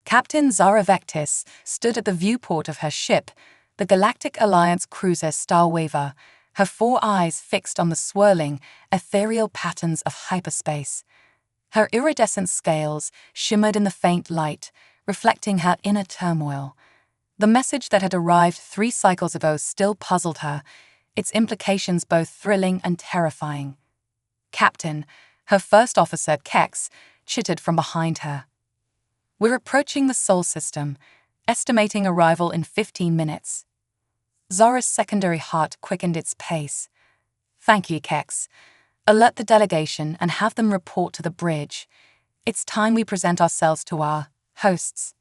Captain Zara Vectis stood at the viewport of her ship, the Galactic Alliance cruiser Starwaver, her 4 eyes fixed on the swirling, ethereal patterns of hyperspace. Her iridescent scales shimmered in the faint light, reflecting her inner turmoil. The message that had arrived 3 cycles ago still puzzled her, its implications both thrilling and terrifying. Captain, her first officer, Kex, chittered from behind her. "We're approaching the Sol system, estimating arrival in 15 minutes. Zara's secondary heart quickened its pace. "Thank you, Kex. Alert the delegation and have them report to the bridge. It's time we present ourselves to our hosts."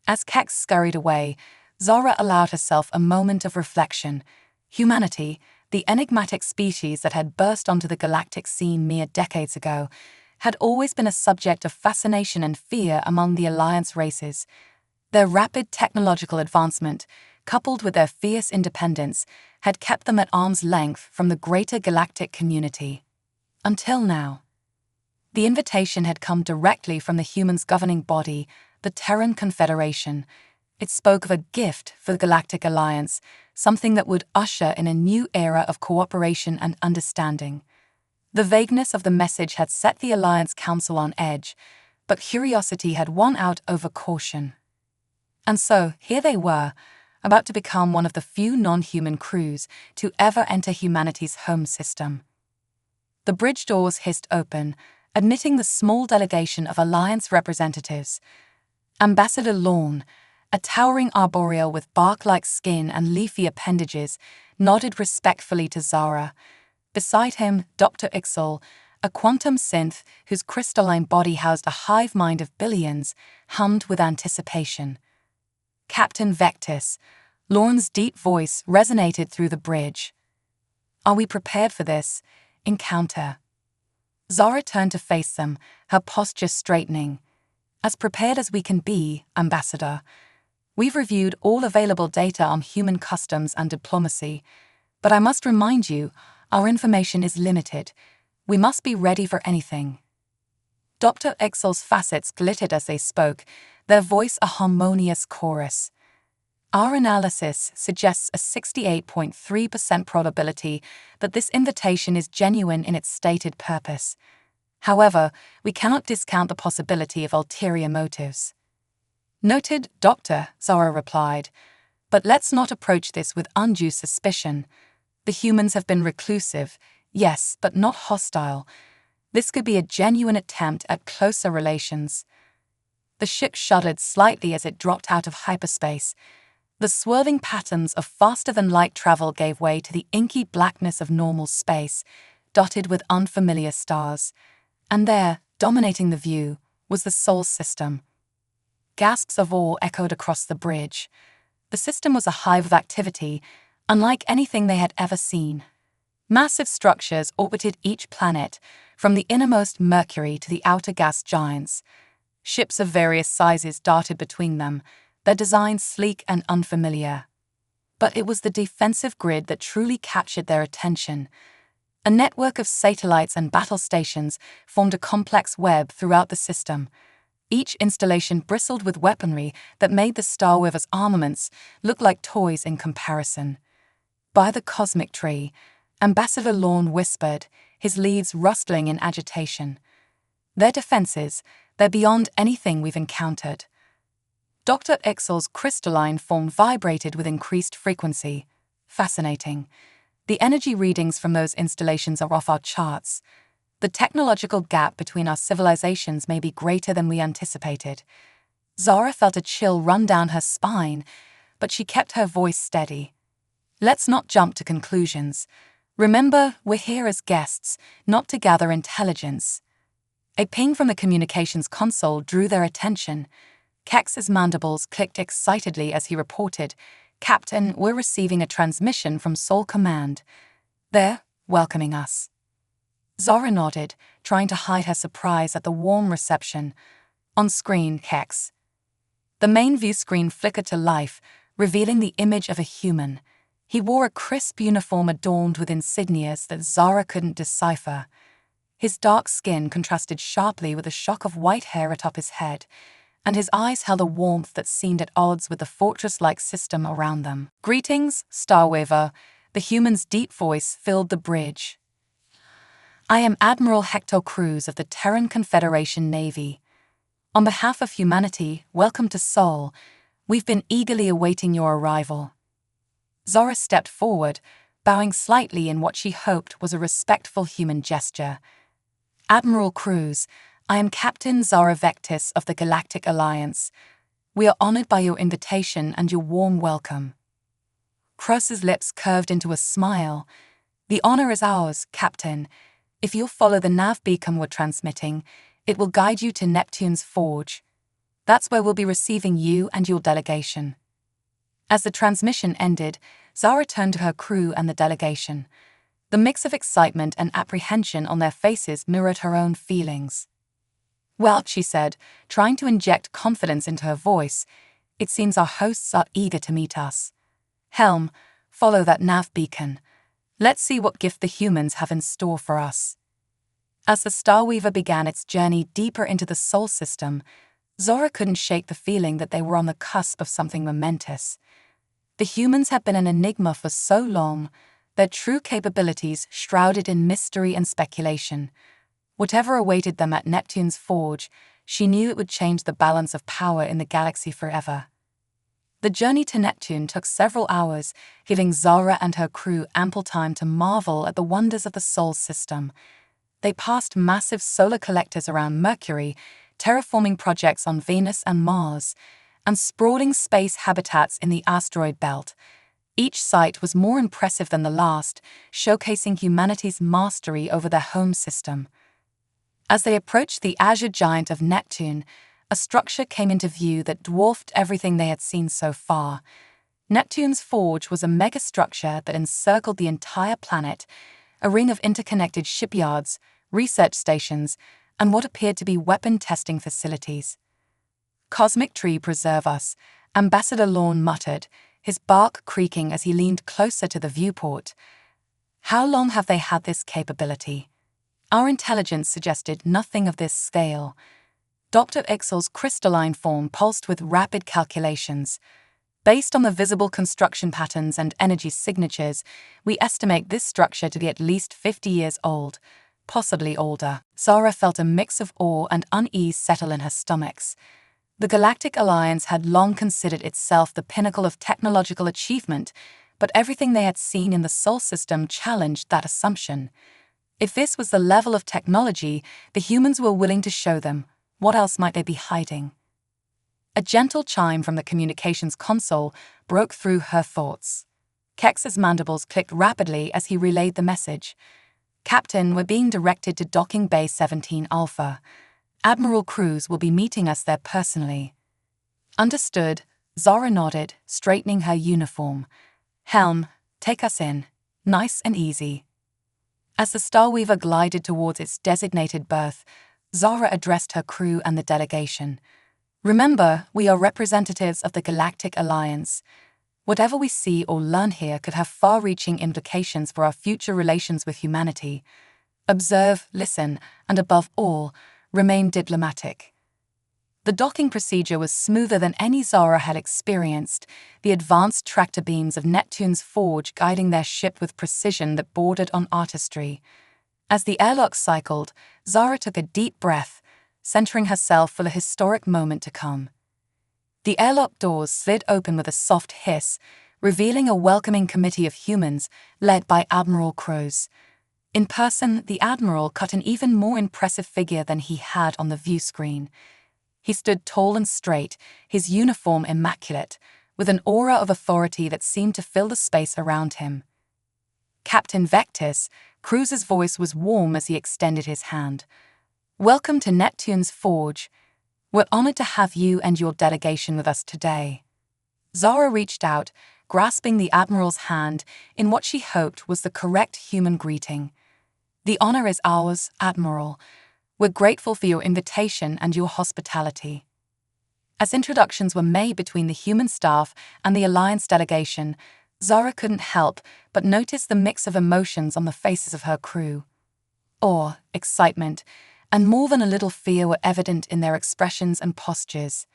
As Kex scurried away, Zara allowed herself a moment of reflection. Humanity, the enigmatic species that had burst onto the galactic scene mere decades ago, had always been a subject of fascination and fear among the Alliance races. Their rapid technological advancement, coupled with their fierce independence, had kept them at arm's length from the greater galactic community. Until now. The invitation had come directly from the humans' governing body, the Terran Confederation. It spoke of a gift for the Galactic Alliance, something that would usher in a new era of cooperation and understanding. The vagueness of the message had set the Alliance Council on edge, but curiosity had won out over caution. And so, here they were, about to become one of the few non-human crews to ever enter humanity's home system. The bridge doors hissed open, admitting the small delegation of Alliance representatives. Ambassador Lorne, a towering arboreal with bark-like skin and leafy appendages, nodded respectfully to Zara. Beside him, Dr. Ixel, a quantum synth whose crystalline body housed a hive mind of billions, hummed with anticipation. Captain Vectis, Lorne's deep voice resonated through the bridge. "Are we prepared for this encounter?" Zara turned to face them, her posture straightening. "As prepared as we can be, Ambassador. We've reviewed all available data on human customs and diplomacy, but I must remind you, our information is limited. We must be ready for anything." Dr. Ixel's facets glittered as they spoke, their voice a harmonious chorus. "Our analysis suggests a 68.3% probability that this invitation is genuine in its stated purpose. However, we cannot discount the possibility of ulterior motives." "Noted, Doctor," Zara replied. "But let's not approach this with undue suspicion. The humans have been reclusive, yes, but not hostile. This could be a genuine attempt at closer relations." The ship shuddered slightly as it dropped out of hyperspace. The swirling patterns of faster-than-light travel gave way to the inky blackness of normal space, dotted with unfamiliar stars. And there, dominating the view, was the Sol system. Gasps of awe echoed across the bridge. The system was a hive of activity, unlike anything they had ever seen. Massive structures orbited each planet, from the innermost Mercury to the outer gas giants. Ships of various sizes darted between them, their designs sleek and unfamiliar. But it was the defensive grid that truly captured their attention. A network of satellites and battle stations formed a complex web throughout the system. Each installation bristled with weaponry that made the Starwaver's armaments look like toys in comparison. "By the cosmic tree," Ambassador Lorne whispered, his leads rustling in agitation. "Their defenses, they're beyond anything we've encountered." Dr. Ixel's crystalline form vibrated with increased frequency. "Fascinating. The energy readings from those installations are off our charts. The technological gap between our civilizations may be greater than we anticipated." Zara felt a chill run down her spine, but she kept her voice steady. "Let's not jump to conclusions. Remember, we're here as guests, not to gather intelligence." A ping from the communications console drew their attention. Kex's mandibles clicked excitedly as he reported, "Captain, we're receiving a transmission from Sol Command. They're welcoming us." Zara nodded, trying to hide her surprise at the warm reception. On screen, Kex. The main view screen flickered to life, revealing the image of a human. He wore a crisp uniform adorned with insignias that Zara couldn't decipher. His dark skin contrasted sharply with a shock of white hair atop his head, and his eyes held a warmth that seemed at odds with the fortress-like system around them. "Greetings, Starwaver," the human's deep voice filled the bridge. "I am Admiral Hector Cruz of the Terran Confederation Navy. On behalf of humanity, welcome to Sol. We've been eagerly awaiting your arrival." Zara stepped forward, bowing slightly in what she hoped was a respectful human gesture. "Admiral Cruz, I am Captain Zara Vectis of the Galactic Alliance. We are honored by your invitation and your warm welcome." Cruz's lips curved into a smile. "The honor is ours, Captain. If you'll follow the nav beacon we're transmitting, it will guide you to Neptune's Forge. That's where we'll be receiving you and your delegation." As the transmission ended, Zara turned to her crew and the delegation. The mix of excitement and apprehension on their faces mirrored her own feelings. "Well," she said, trying to inject confidence into her voice, "it seems our hosts are eager to meet us. Helm, follow that nav beacon. Let's see what gift the humans have in store for us." As the Starweaver began its journey deeper into the Sol system, Zora couldn't shake the feeling that they were on the cusp of something momentous. The humans had been an enigma for so long, their true capabilities shrouded in mystery and speculation. Whatever awaited them at Neptune's Forge, she knew it would change the balance of power in the galaxy forever. The journey to Neptune took several hours, giving Zara and her crew ample time to marvel at the wonders of the Sol system. They passed massive solar collectors around Mercury, terraforming projects on Venus and Mars, and sprawling space habitats in the asteroid belt. Each site was more impressive than the last, showcasing humanity's mastery over their home system. As they approached the azure giant of Neptune, a structure came into view that dwarfed everything they had seen so far. Neptune's Forge was a megastructure that encircled the entire planet, a ring of interconnected shipyards, research stations, and what appeared to be weapon testing facilities. "Cosmic tree preserve us," Ambassador Lorne muttered, his bark creaking as he leaned closer to the viewport. "How long have they had this capability? Our intelligence suggested nothing of this scale." Dr. Ixel's crystalline form pulsed with rapid calculations. "Based on the visible construction patterns and energy signatures, we estimate this structure to be at least 50 years old, possibly older." Zara felt a mix of awe and unease settle in her stomachs. The Galactic Alliance had long considered itself the pinnacle of technological achievement, but everything they had seen in the Sol system challenged that assumption. If this was the level of technology the humans were willing to show them, what else might they be hiding? A gentle chime from the communications console broke through her thoughts. Kex's mandibles clicked rapidly as he relayed the message. "Captain, we're being directed to Docking Bay 17 Alpha. Admiral Cruz will be meeting us there personally." "Understood," Zara nodded, straightening her uniform. "Helm, take us in. Nice and easy." As the Starweaver glided towards its designated berth, Zara addressed her crew and the delegation. "Remember, we are representatives of the Galactic Alliance. Whatever we see or learn here could have far-reaching implications for our future relations with humanity. Observe, listen, and above all, remain diplomatic." The docking procedure was smoother than any Zara had experienced, the advanced tractor beams of Neptune's Forge guiding their ship with precision that bordered on artistry. As the airlock cycled, Zara took a deep breath, centering herself for the historic moment to come. The airlock doors slid open with a soft hiss, revealing a welcoming committee of humans led by Admiral Cruz. In person, the Admiral cut an even more impressive figure than he had on the view screen. He stood tall and straight, his uniform immaculate, with an aura of authority that seemed to fill the space around him. "Captain Vectis," Cruz's voice was warm as he extended his hand. "Welcome to Neptune's Forge. We're honored to have you and your delegation with us today." Zara reached out, grasping the Admiral's hand in what she hoped was the correct human greeting. "The honor is ours, Admiral. We're grateful for your invitation and your hospitality." As introductions were made between the human staff and the Alliance delegation, Zara couldn't help but notice the mix of emotions on the faces of her crew. Awe, excitement, and more than a little fear were evident in their expressions and postures.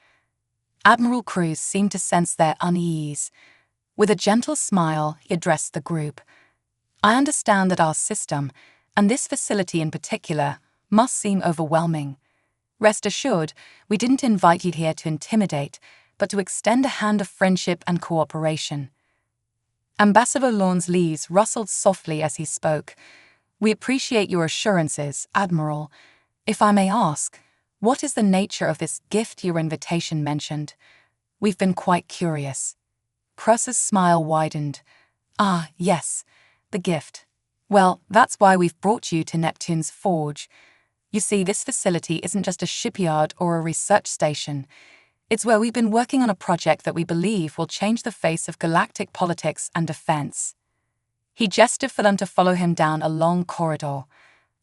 Admiral Cruz seemed to sense their unease. With a gentle smile, he addressed the group. I understand that our system, and this facility in particular, must seem overwhelming. Rest assured, we didn't invite you here to intimidate, but to extend a hand of friendship and cooperation. Ambassador Lawn's leaves rustled softly as he spoke. We appreciate your assurances, Admiral. If I may ask, what is the nature of this gift your invitation mentioned? We've been quite curious. Cruz's smile widened. Ah, yes, the gift. Well, that's why we've brought you to Neptune's Forge. You see, this facility isn't just a shipyard or a research station. It's where we've been working on a project that we believe will change the face of galactic politics and defense. He gestured for them to follow him down a long corridor.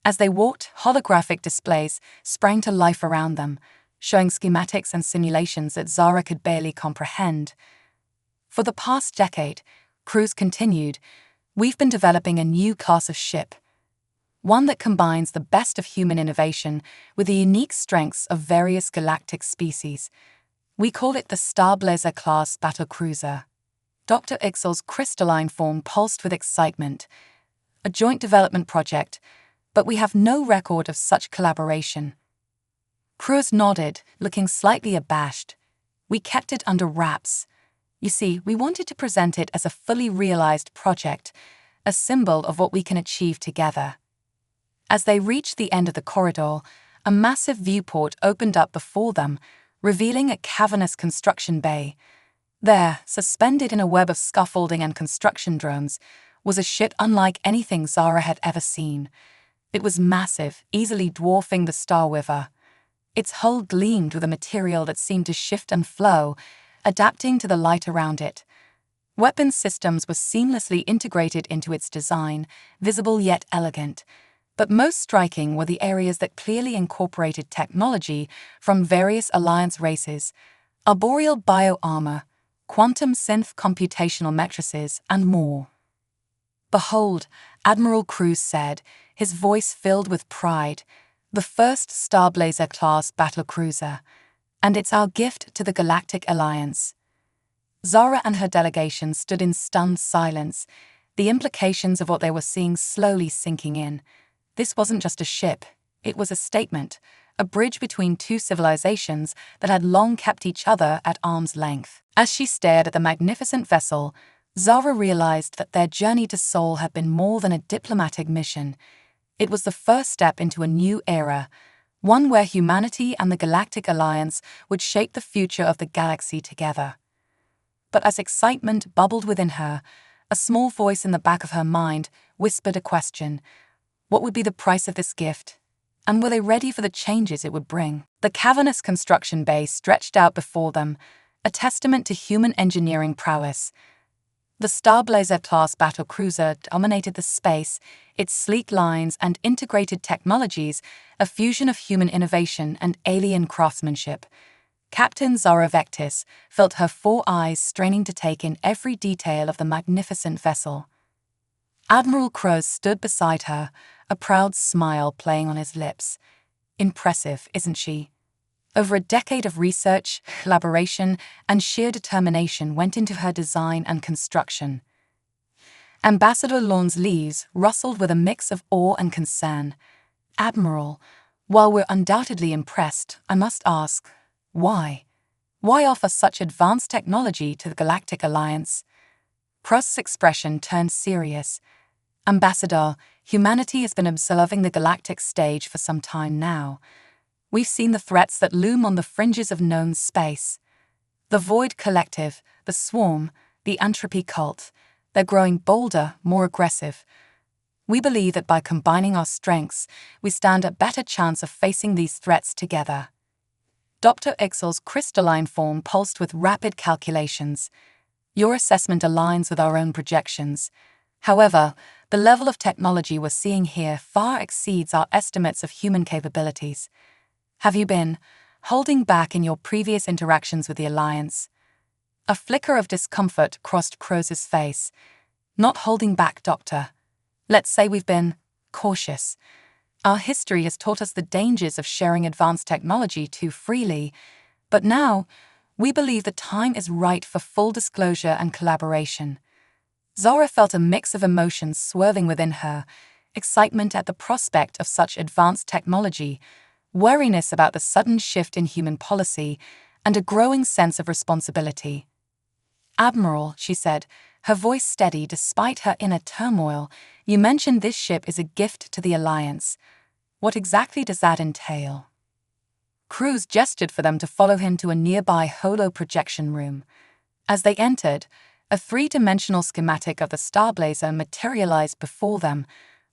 As they walked, holographic displays sprang to life around them, showing schematics and simulations that Zara could barely comprehend. For the past decade, Cruz continued, we've been developing a new class of ship, one that combines the best of human innovation with the unique strengths of various galactic species. We call it the Starblazer-Class Battlecruiser. Dr. Ixel's crystalline form pulsed with excitement. A joint development project, but we have no record of such collaboration. Cruz nodded, looking slightly abashed. We kept it under wraps. You see, we wanted to present it as a fully realized project, a symbol of what we can achieve together. As they reached the end of the corridor, a massive viewport opened up before them, revealing a cavernous construction bay. There, suspended in a web of scaffolding and construction drones, was a ship unlike anything Zara had ever seen. It was massive, easily dwarfing the Starweaver. Its hull gleamed with a material that seemed to shift and flow, adapting to the light around it. Weapons systems were seamlessly integrated into its design, visible yet elegant. But most striking were the areas that clearly incorporated technology from various Alliance races, arboreal bio-armor, quantum synth computational matrices, and more. Behold, Admiral Cruz said, his voice filled with pride, the first Starblazer-class battlecruiser, and it's our gift to the Galactic Alliance. Zara and her delegation stood in stunned silence, the implications of what they were seeing slowly sinking in. This wasn't just a ship, it was a statement, a bridge between two civilizations that had long kept each other at arm's length. As she stared at the magnificent vessel, Zara realized that their journey to Sol had been more than a diplomatic mission. It was the first step into a new era, one where humanity and the Galactic Alliance would shape the future of the galaxy together. But as excitement bubbled within her, a small voice in the back of her mind whispered a question. What would be the price of this gift? And were they ready for the changes it would bring? The cavernous construction bay stretched out before them, a testament to human engineering prowess. The Starblazer-class battlecruiser dominated the space, its sleek lines and integrated technologies, a fusion of human innovation and alien craftsmanship. Captain Zara Vectis felt her 4 eyes straining to take in every detail of the magnificent vessel. Admiral Cruz stood beside her, a proud smile playing on his lips. Impressive, isn't she? Over a decade of research, collaboration, and sheer determination went into her design and construction. Ambassador Lawn's leaves rustled with a mix of awe and concern. Admiral, while we're undoubtedly impressed, I must ask, why? Why offer such advanced technology to the Galactic Alliance? Cruz's expression turned serious. Ambassador, humanity has been observing the galactic stage for some time now. We've seen the threats that loom on the fringes of known space. The Void Collective, the Swarm, the Entropy Cult, they're growing bolder, more aggressive. We believe that by combining our strengths, we stand a better chance of facing these threats together. Dr. Ixel's crystalline form pulsed with rapid calculations. Your assessment aligns with our own projections. However, the level of technology we're seeing here far exceeds our estimates of human capabilities. Have you been holding back in your previous interactions with the Alliance? A flicker of discomfort crossed Cruz's face. Not holding back, Doctor. Let's say we've been cautious. Our history has taught us the dangers of sharing advanced technology too freely, but now We believe the time is right for full disclosure and collaboration." Zara felt a mix of emotions swirling within her: excitement at the prospect of such advanced technology, wariness about the sudden shift in human policy, and a growing sense of responsibility. "Admiral," she said, her voice steady despite her inner turmoil, "you mentioned this ship is a gift to the Alliance. What exactly does that entail?" Cruz gestured for them to follow him to a nearby holo projection room. As they entered, a three-dimensional schematic of the Starblazer materialized before them,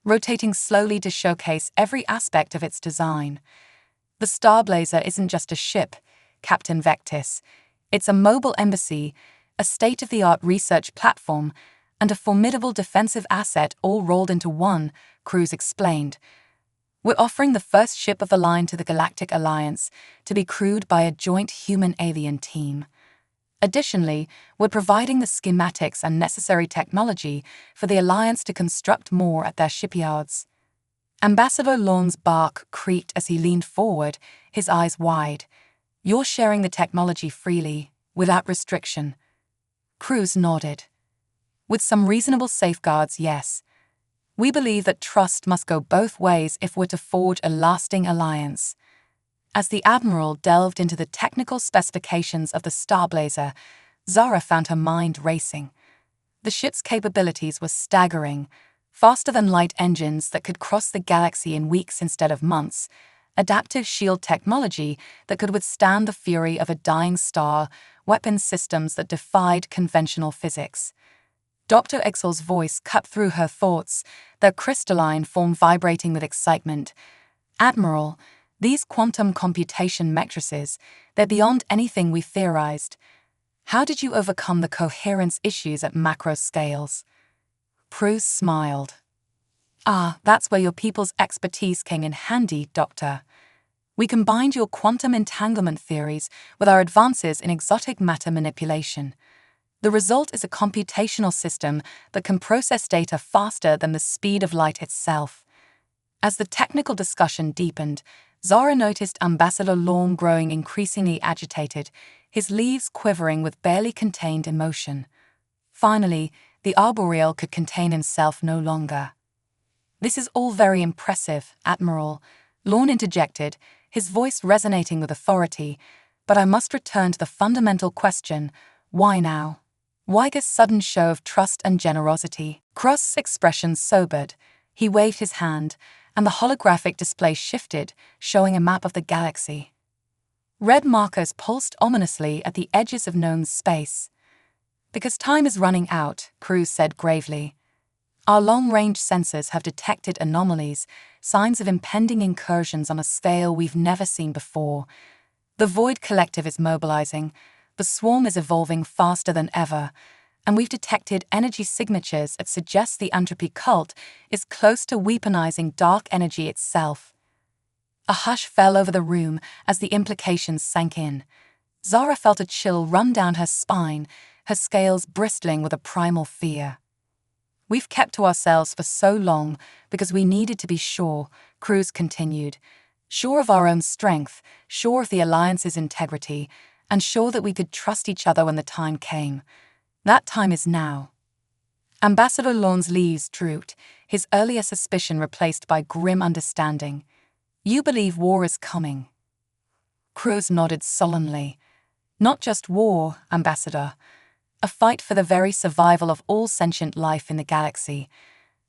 rotating slowly to showcase every aspect of its design. "The Starblazer isn't just a ship, Captain Vectis. It's a mobile embassy, a state-of-the-art research platform, and a formidable defensive asset all rolled into one," Cruz explained. "We're offering the first ship of the line to the Galactic Alliance to be crewed by a joint human-alien team. Additionally, we're providing the schematics and necessary technology for the Alliance to construct more at their shipyards." Ambassador Lorne's bark creaked as he leaned forward, his eyes wide. "You're sharing the technology freely, without restriction." Cruz nodded. "With some reasonable safeguards, yes. We believe that trust must go both ways if we're to forge a lasting alliance." As the Admiral delved into the technical specifications of the Starblazer, Zara found her mind racing. The ship's capabilities were staggering: faster-than-light engines that could cross the galaxy in weeks instead of months, adaptive shield technology that could withstand the fury of a dying star, weapons systems that defied conventional physics. Dr. Ixel's voice cut through her thoughts, their crystalline form vibrating with excitement. "Admiral, these quantum computation matrices, they're beyond anything we theorized. How did you overcome the coherence issues at macro scales?" Cruz smiled. "Ah, that's where your people's expertise came in handy, Doctor. We combined your quantum entanglement theories with our advances in exotic matter manipulation. The result is a computational system that can process data faster than the speed of light itself." As the technical discussion deepened, Zara noticed Ambassador Lorne growing increasingly agitated, his leaves quivering with barely contained emotion. Finally, the arboreal could contain himself no longer. "This is all very impressive, Admiral," Lorne interjected, his voice resonating with authority, "but I must return to the fundamental question: why now? Why this sudden show of trust and generosity?" Cross's expression sobered. He waved his hand, and the holographic display shifted, showing a map of the galaxy. Red markers pulsed ominously at the edges of known space. "Because time is running out," Cruz said gravely. "Our long-range sensors have detected anomalies, signs of impending incursions on a scale we've never seen before. The Void Collective is mobilizing, the swarm is evolving faster than ever, and we've detected energy signatures that suggest the entropy cult is close to weaponizing dark energy itself." A hush fell over the room as the implications sank in. Zara felt a chill run down her spine, her scales bristling with a primal fear. "We've kept to ourselves for so long because we needed to be sure," Cruz continued. "Sure of our own strength, sure of the Alliance's integrity, and sure that we could trust each other when the time came. That time is now." Ambassador Lorne's leaves drooped, his earlier suspicion replaced by grim understanding. "You believe war is coming?" Cruz nodded sullenly. "Not just war, Ambassador. A fight for the very survival of all sentient life in the galaxy.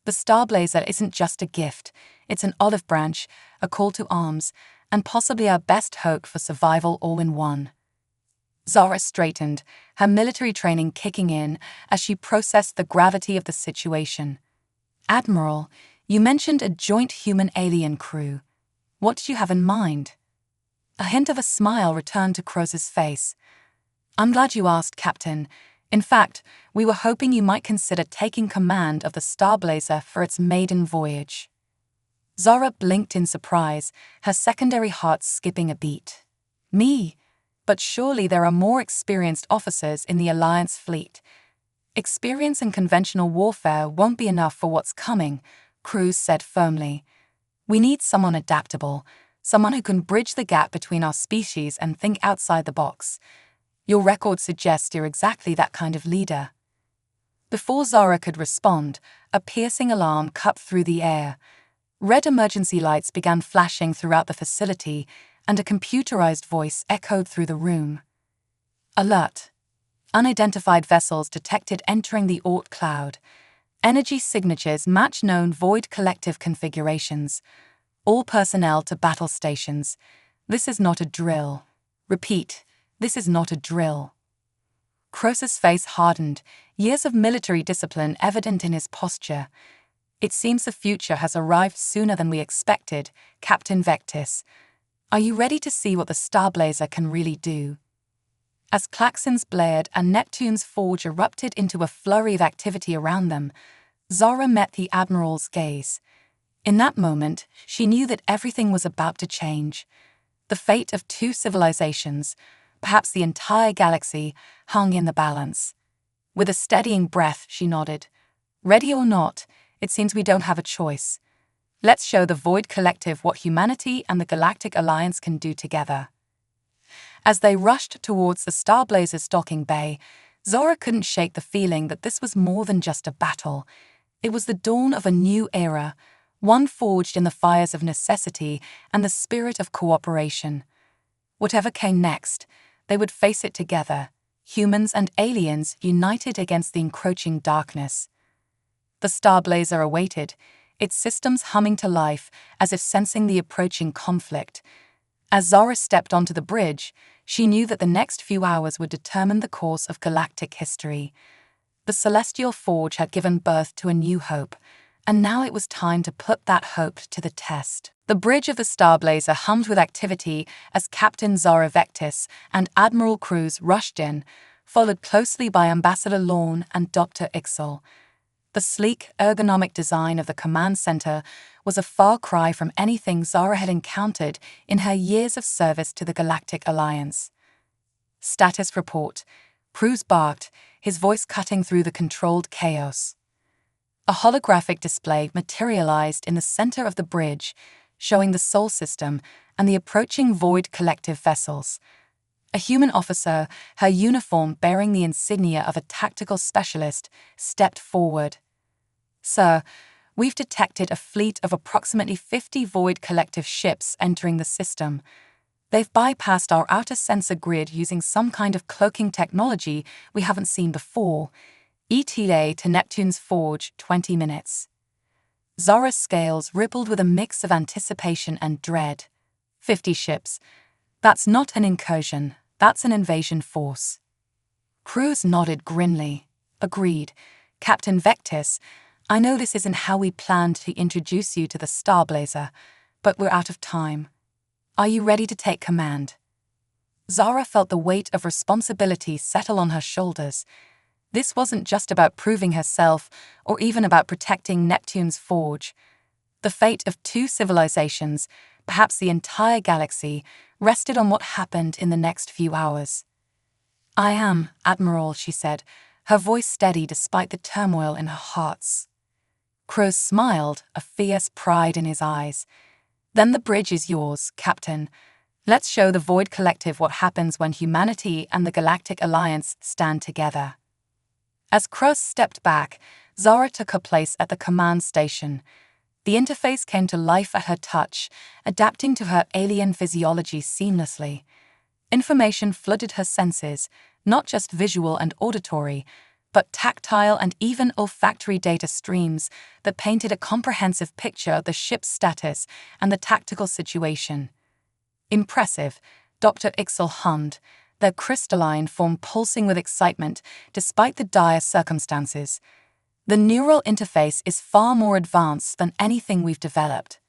The Starblazer isn't just a gift, it's an olive branch, a call to arms, and possibly our best hope for survival all in one." Zara straightened, her military training kicking in as she processed the gravity of the situation. "Admiral, you mentioned a joint human-alien crew. What did you have in mind?" A hint of a smile returned to Croz's face. "I'm glad you asked, Captain. In fact, we were hoping you might consider taking command of the Starblazer for its maiden voyage." Zara blinked in surprise, her secondary heart skipping a beat. "Me? But surely there are more experienced officers in the Alliance fleet." "Experience in conventional warfare won't be enough for what's coming," Cruz said firmly. "We need someone adaptable, someone who can bridge the gap between our species and think outside the box. Your record suggests you're exactly that kind of leader. Before Zara could respond, a piercing alarm cut through the air. Red emergency lights began flashing throughout the facility, and a computerized voice echoed through the room. Alert! Unidentified vessels detected entering the Oort cloud. Energy signatures match known void collective configurations. All personnel to battle stations. This is not a drill. Repeat, this is not a drill. Croesus' face hardened, years of military discipline evident in his posture. It seems the future has arrived sooner than we expected, Captain Vectis. Are you ready to see what the Starblazer can really do? As klaxons blared and Neptune's forge erupted into a flurry of activity around them, Zara met the Admiral's gaze. In that moment, she knew that everything was about to change. The fate of two civilizations, perhaps the entire galaxy, hung in the balance. With a steadying breath, she nodded. Ready or not, it seems we don't have a choice. Let's show the Void Collective what humanity and the Galactic Alliance can do together. As they rushed towards the Starblazer's docking bay, Zara couldn't shake the feeling that this was more than just a battle. It was the dawn of a new era, one forged in the fires of necessity and the spirit of cooperation. Whatever came next, they would face it together, humans and aliens united against the encroaching darkness. The Starblazer awaited, its systems humming to life as if sensing the approaching conflict. As Zara stepped onto the bridge, she knew that the next few hours would determine the course of galactic history. The Celestial Forge had given birth to a new hope, and now it was time to put that hope to the test. The bridge of the Starblazer hummed with activity as Captain Zara Vectis and Admiral Cruz rushed in, followed closely by Ambassador Lorne and Dr. Ixel. The sleek, ergonomic design of the command center was a far cry from anything Zara had encountered in her years of service to the Galactic Alliance. Status report. Cruz barked, his voice cutting through the controlled chaos. A holographic display materialized in the center of the bridge, showing the Sol system and the approaching Void Collective vessels. A human officer, her uniform bearing the insignia of a tactical specialist, stepped forward. Sir, we've detected a fleet of approximately 50 Void Collective ships entering the system. They've bypassed our outer sensor grid using some kind of cloaking technology we haven't seen before. ETA to Neptune's forge, 20 minutes. Zara's scales rippled with a mix of anticipation and dread. 50 ships. That's not an incursion, that's an invasion force. Cruz nodded grimly. Agreed. Captain Vectis, I know this isn't how we planned to introduce you to the Starblazer, but we're out of time. Are you ready to take command? Zara felt the weight of responsibility settle on her shoulders. This wasn't just about proving herself or even about protecting Neptune's forge. The fate of two civilizations, perhaps the entire galaxy, rested on what happened in the next few hours. I am, Admiral, she said, her voice steady despite the turmoil in her heart. Cruz smiled, a fierce pride in his eyes. Then the bridge is yours, Captain. Let's show the Void Collective what happens when humanity and the Galactic Alliance stand together. As Cruz stepped back, Zara took her place at the command station. The interface came to life at her touch, adapting to her alien physiology seamlessly. Information flooded her senses, not just visual and auditory, but tactile and even olfactory data streams that painted a comprehensive picture of the ship's status and the tactical situation. Impressive, Dr. Ixel hummed, their crystalline form pulsing with excitement despite the dire circumstances. The neural interface is far more advanced than anything we've developed.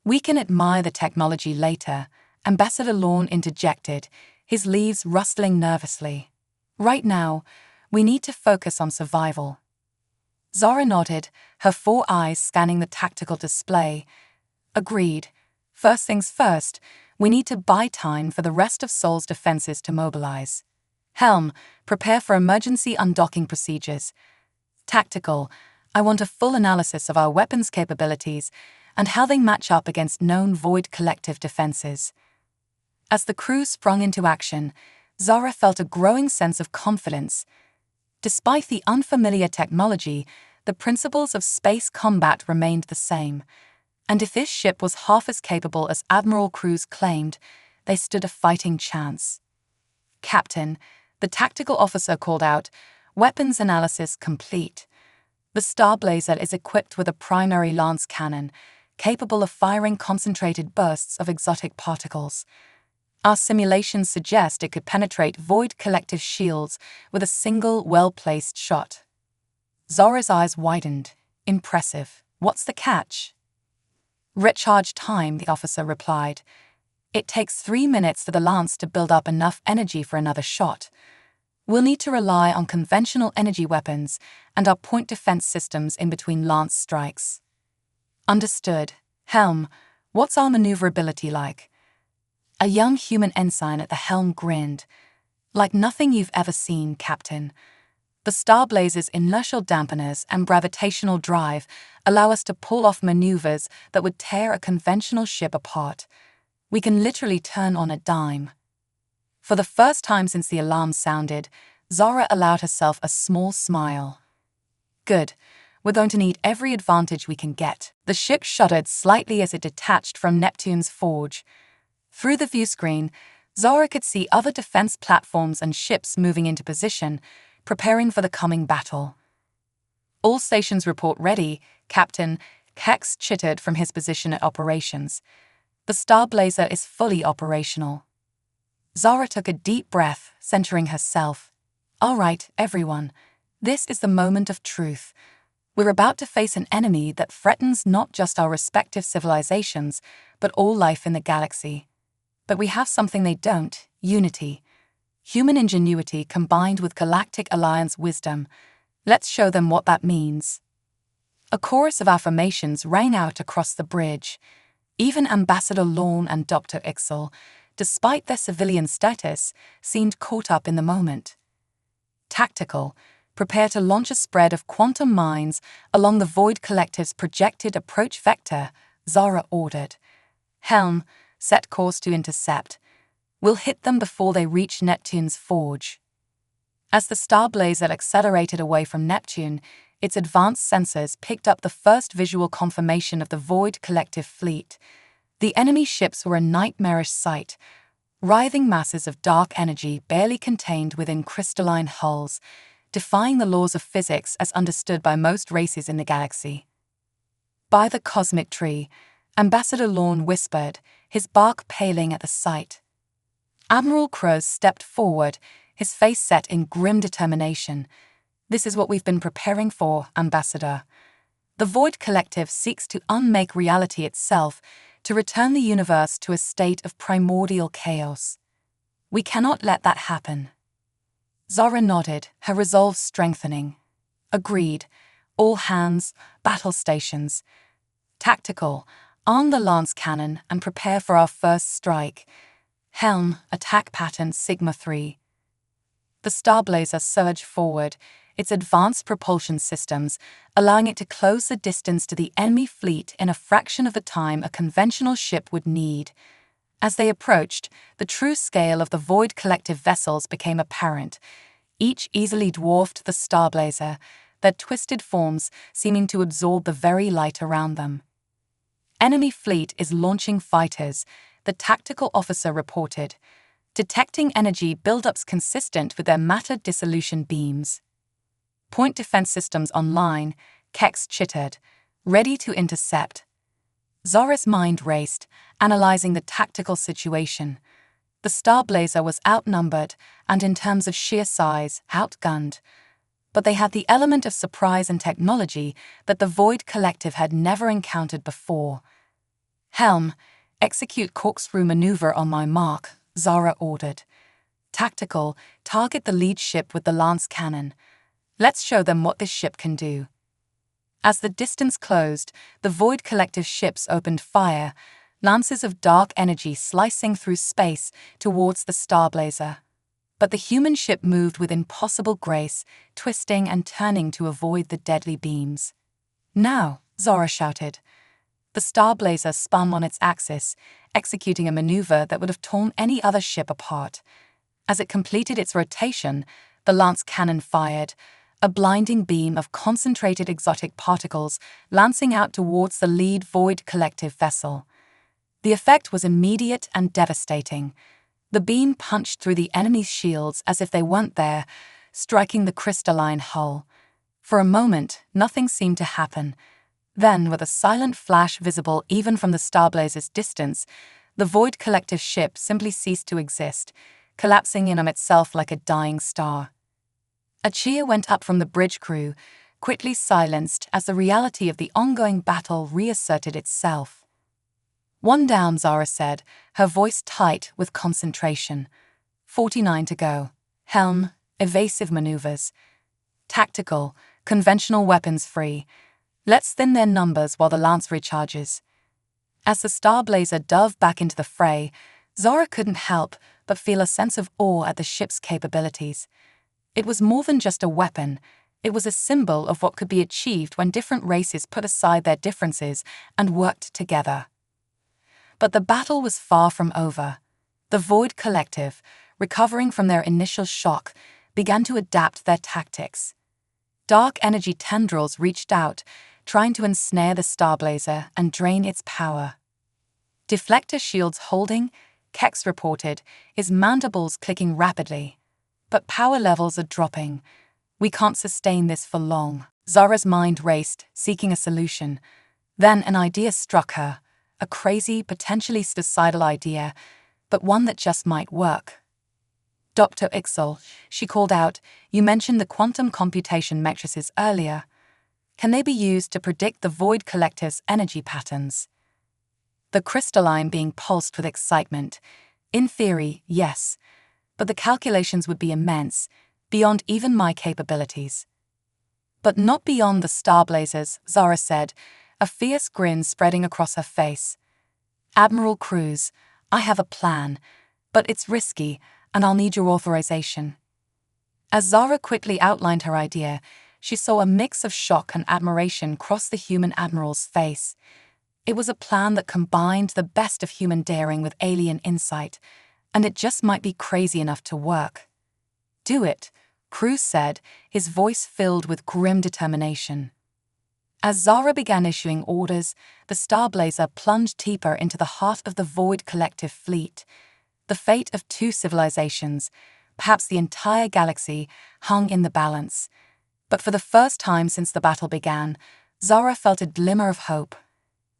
We can admire the technology later, Ambassador Lorne interjected, his leaves rustling nervously. Right now, we need to focus on survival. Zara nodded, her four eyes scanning the tactical display. Agreed. First things first, we need to buy time for the rest of Sol's defenses to mobilize. Helm, prepare for emergency undocking procedures. Tactical, I want a full analysis of our weapons capabilities and how they match up against known Void Collective defenses. As the crew sprung into action, Zara felt a growing sense of confidence. Despite the unfamiliar technology, the principles of space combat remained the same, and if this ship was half as capable as Admiral Cruz claimed, they stood a fighting chance. "Captain," the tactical officer called out, "weapons analysis complete. The Starblazer is equipped with a primary lance cannon, capable of firing concentrated bursts of exotic particles. Our simulations suggest it could penetrate void collective shields with a single, well-placed shot." Zara's eyes widened. "Impressive. What's the catch?" "Recharge time," the officer replied. "It takes 3 minutes for the lance to build up enough energy for another shot. We'll need to rely on conventional energy weapons and our point defense systems in between lance strikes." "Understood. Helm, what's our maneuverability like?" A young human ensign at the helm grinned. "Like nothing you've ever seen, Captain. The Starblazer's inertial dampeners and gravitational drive allow us to pull off maneuvers that would tear a conventional ship apart. We can literally turn on a dime." For the first time since the alarm sounded, Zara allowed herself a small smile. "Good. We're going to need every advantage we can get." The ship shuddered slightly as it detached from Neptune's forge. Through the viewscreen, Zara could see other defense platforms and ships moving into position, preparing for the coming battle. "All stations report ready, Captain," Kex chittered from his position at operations. "The Starblazer is fully operational." Zara took a deep breath, centering herself. "All right, everyone. This is the moment of truth. We're about to face an enemy that threatens not just our respective civilizations, but all life in the galaxy. But we have something they don't: unity. Human ingenuity combined with Galactic Alliance wisdom. Let's show them what that means." A chorus of affirmations rang out across the bridge. Even Ambassador Lorne and Dr. Ixel, despite their civilian status, seemed caught up in the moment. "Tactical, prepare to launch a spread of quantum mines along the Void Collective's projected approach vector," Zara ordered. "Helm, set course to intercept. We'll hit them before they reach Neptune's forge." As the Starblazer accelerated away from Neptune, its advanced sensors picked up the first visual confirmation of the Void Collective fleet. The enemy ships were a nightmarish sight, writhing masses of dark energy barely contained within crystalline hulls, defying the laws of physics as understood by most races in the galaxy. "By the cosmic tree," Ambassador Lorne whispered, his bark paling at the sight. Admiral Cruz stepped forward, his face set in grim determination. "This is what we've been preparing for, Ambassador. The Void Collective seeks to unmake reality itself, to return the universe to a state of primordial chaos. We cannot let that happen." Zara nodded, her resolve strengthening. "Agreed. All hands, battle stations. Tactical, arm the lance cannon and prepare for our first strike. Helm, attack pattern Sigma 3. The Starblazer surged forward, its advanced propulsion systems allowing it to close the distance to the enemy fleet in a fraction of the time a conventional ship would need. As they approached, the true scale of the Void Collective vessels became apparent. Each easily dwarfed the Starblazer, their twisted forms seeming to absorb the very light around them. "Enemy fleet is launching fighters," the tactical officer reported, detecting energy buildups consistent with their matter dissolution beams. "Point defense systems online," Kex chittered, "ready to intercept." Zara's mind raced, analyzing the tactical situation. The Starblazer was outnumbered and, in terms of sheer size, outgunned. But they had the element of surprise and technology that the Void Collective had never encountered before. "Helm, execute corkscrew maneuver on my mark," Zara ordered. "Tactical, target the lead ship with the lance cannon. Let's show them what this ship can do." As the distance closed, the Void Collective ships opened fire, lances of dark energy slicing through space towards the Starblazer. But the human ship moved with impossible grace, twisting and turning to avoid the deadly beams. "Now," Zara shouted. The Starblazer spun on its axis, executing a maneuver that would have torn any other ship apart. As it completed its rotation, the lance cannon fired, a blinding beam of concentrated exotic particles lancing out towards the lead Void Collective vessel. The effect was immediate and devastating. The beam punched through the enemy's shields as if they weren't there, striking the crystalline hull. For a moment, nothing seemed to happen. Then, with a silent flash visible even from the Starblazer's distance, the Void Collective ship simply ceased to exist, collapsing in on itself like a dying star. A cheer went up from the bridge crew, quickly silenced as the reality of the ongoing battle reasserted itself. "One down," Zara said, her voice tight with concentration. 49 to go. Helm, evasive maneuvers. Tactical, conventional weapons free. Let's thin their numbers while the lance recharges. As the Starblazer dove back into the fray, Zara couldn't help but feel a sense of awe at the ship's capabilities. It was more than just a weapon. It was a symbol of what could be achieved when different races put aside their differences and worked together. But the battle was far from over. The Void Collective, recovering from their initial shock, began to adapt their tactics. Dark energy tendrils reached out, trying to ensnare the Starblazer and drain its power. Deflector shields holding, Kex reported, his mandibles clicking rapidly. But power levels are dropping. We can't sustain this for long. Zara's mind raced, seeking a solution. Then an idea struck her, a crazy, potentially suicidal idea, but one that just might work. "Dr. Ixel," she called out, "you mentioned the quantum computation matrices earlier. Can they be used to predict the Void Collective's energy patterns?" The crystalline being pulsed with excitement. "In theory, yes. But the calculations would be immense, beyond even my capabilities." "But not beyond the Starblazers," Zara said, a fierce grin spreading across her face. "Admiral Cruz, I have a plan, but it's risky, and I'll need your authorization." As Zara quickly outlined her idea, she saw a mix of shock and admiration cross the human admiral's face. It was a plan that combined the best of human daring with alien insight, and it just might be crazy enough to work. "Do it," Cruz said, his voice filled with grim determination. As Zara began issuing orders, the Starblazer plunged deeper into the heart of the Void Collective fleet. The fate of two civilizations, perhaps the entire galaxy, hung in the balance. But for the first time since the battle began, Zara felt a glimmer of hope.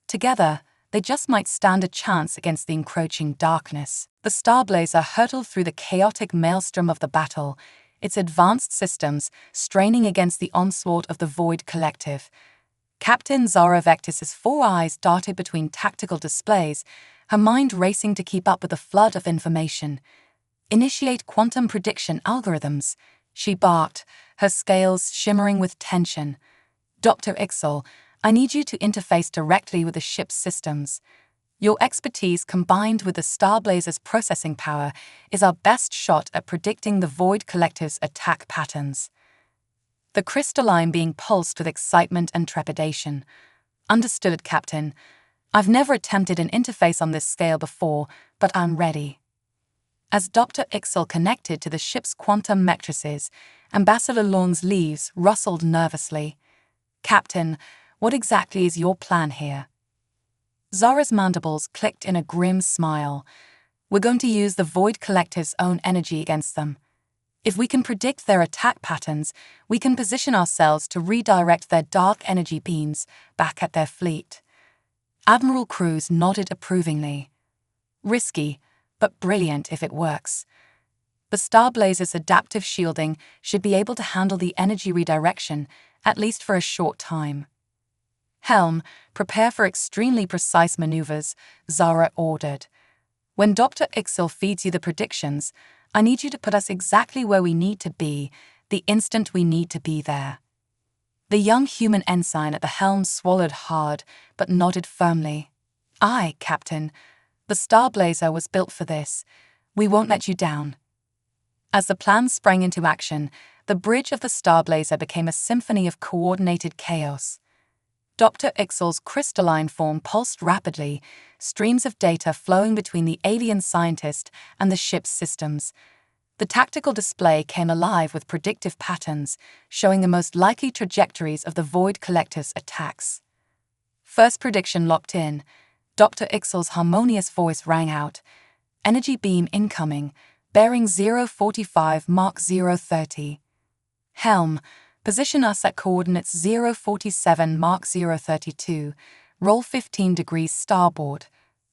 Together, they just might stand a chance against the encroaching darkness. The Starblazer hurtled through the chaotic maelstrom of the battle, its advanced systems straining against the onslaught of the Void Collective. Captain Zara Vectis's 4 eyes darted between tactical displays, her mind racing to keep up with the flood of information. "Initiate quantum prediction algorithms," she barked, her scales shimmering with tension. "Dr. Ixel, I need you to interface directly with the ship's systems. Your expertise combined with the Starblazer's processing power is our best shot at predicting the Void Collective's attack patterns." The crystalline being pulsed with excitement and trepidation. "Understood, Captain. I've never attempted an interface on this scale before, but I'm ready." As Dr. Ixel connected to the ship's quantum matrices, Ambassador Long's leaves rustled nervously. "Captain, what exactly is your plan here?" Zara's mandibles clicked in a grim smile. "We're going to use the Void Collective's own energy against them. If we can predict their attack patterns, we can position ourselves to redirect their dark energy beams back at their fleet." Admiral Cruz nodded approvingly. "Risky, but brilliant if it works. The Starblazer's adaptive shielding should be able to handle the energy redirection, at least for a short time." "Helm, prepare for extremely precise maneuvers," Zara ordered. "When Dr. Ixel feeds you the predictions, I need you to put us exactly where we need to be, the instant we need to be there." The young human ensign at the helm swallowed hard, but nodded firmly. "Aye, Captain. The Starblazer was built for this. We won't let you down." As the plan sprang into action, the bridge of the Starblazer became a symphony of coordinated chaos. Dr. Ixel's crystalline form pulsed rapidly, streams of data flowing between the alien scientist and the ship's systems. The The tactical display came alive with predictive patterns, showing the most likely trajectories of the Void Collective's attacks. First prediction locked in. Dr. Ixel's harmonious voice rang out. Energy beam incoming, bearing 045 Mach 030. Helm, position us at coordinates 047 Mach 032. Roll 15 degrees starboard,